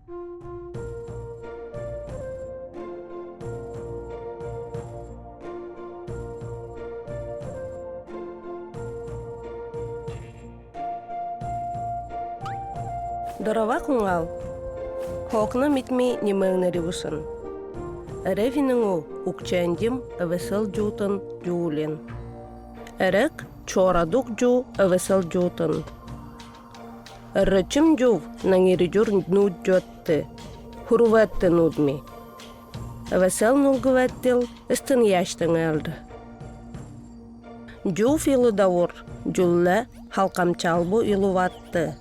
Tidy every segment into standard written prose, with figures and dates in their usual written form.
Дорова куңал. Хокна митми немеңнери бусын. Эрефиніңу укчандим эвесел жутын жуулен. Эрек чорадук жу эвесел жутын. Эрречим жув наңери жур нуд жотты. Хуруветті нудми. Эвесел нулгуветтил истин яштың элді. Жув илу давур жулле халкамчалбу илуватты.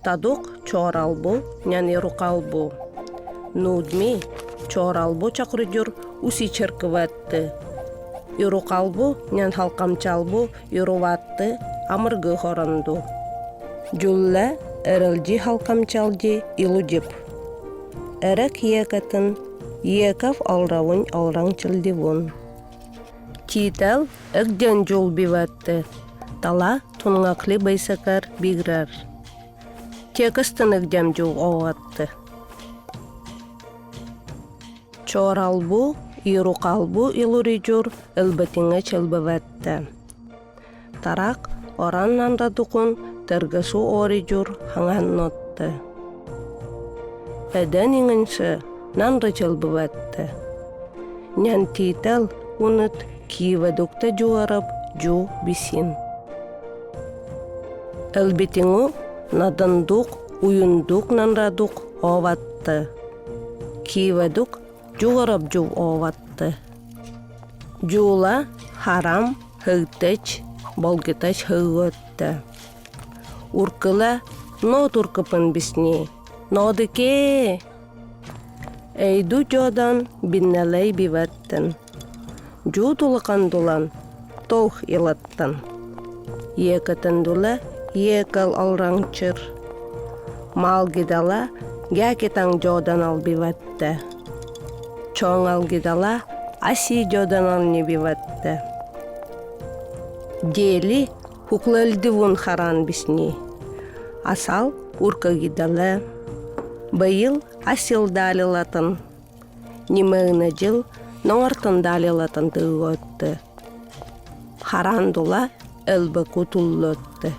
Тадук чоралбу, нян ирукалбу. Нудми чоралбу чакырыжур уси черкыватты. Ирукалбу, нян халкамчалбу ируватты амыргы хоранду. Жулле эрелжи халкамчалжи илудип. Эрек екатын, екав алравын алраңчылдивун. Тител экден жул биватты. Тала тунгакли байсакар биграр. Текстынық жамжу оғатты. Чоралбу, ирукалбу илурижур элбетіңе челбеватты. Тарак ораннан радукун тергесу орижур хаңаннотты. Эден иңінші нанры челбеватты. Нян тител унут киеведукта жуарып жу бисин. Элбетіңу надандук, уюндук нанрадук оватты. Киведук жугарап жув оватты. Жула харам хыгтыч, болгитач хыготты. Уркыла нот уркыпын бисни. Нодыке! Эйду жодан биннелей биветтін. Жу тулыкан толх илаттын. Екетін дула екал алраңчыр. Мал гидала гәкетаң жодан албиватты. Чоң ал гидала аси жодан алны биватты. Дели хуклэлді вун харан бисни. Асал урка гидала. Байыл асил далилатын. Немегіне жыл ноңартын далилатын дығотты. Харан дула элбі кутуллотты.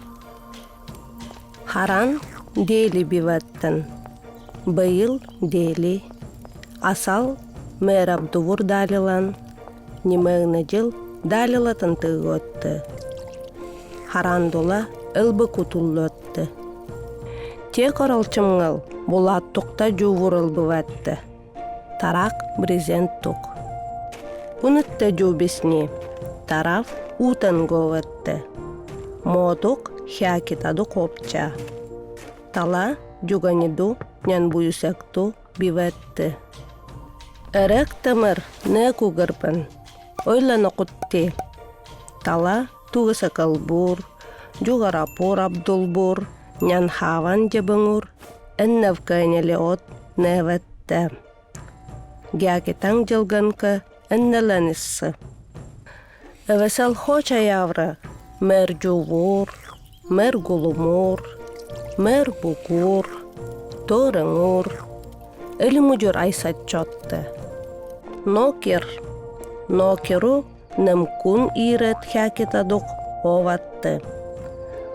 Харан дели биваттын. Байыл дели. Асал мэраб дувур далилан. Немегіне жыл далилатын тыготты. Харан дула элбі кутуллотты. Тек оралчымғыл булаттукта жувур элбіватты. Тарак брезент тук. Унытта жубесни. Тараф утан говатты. Модук хякитаду копча. Тала жуганиду нян буюсакту биватты. Эрек тамыр не кугарпын. Ойланы кутти. Тала тугасакалбур, жугарапур абдулбур, нян хаван жабыңур, эннавкайнеле от неватты. Гякитаң жылганка эннеланиссы. Эвесел хоча явра, мэр жувур, мэр гулумур, мэр букур, торыңур, элимуджур айсатчотты. Нокеру немкун ирет хякитадук оватты.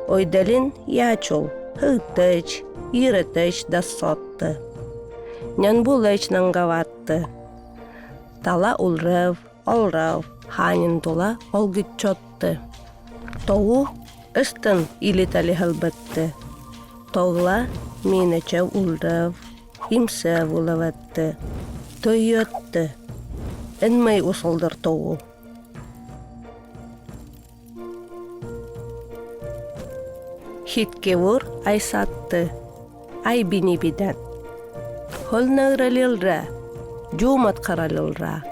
Ойдалин ячул, хыгтыч, иретыч дасотты. Нян булыч нангаватты. Тала улрав, олрав, ханин тула олгитчотты. Тоу ыстын илитали хылбытты. Тоғла минече улрав, имсе вулаватты. Тойотты. Энмей усылдыр тоу. Хиткевур айсатты. Ай бини биден. Хол награлилра, жумат каралилра.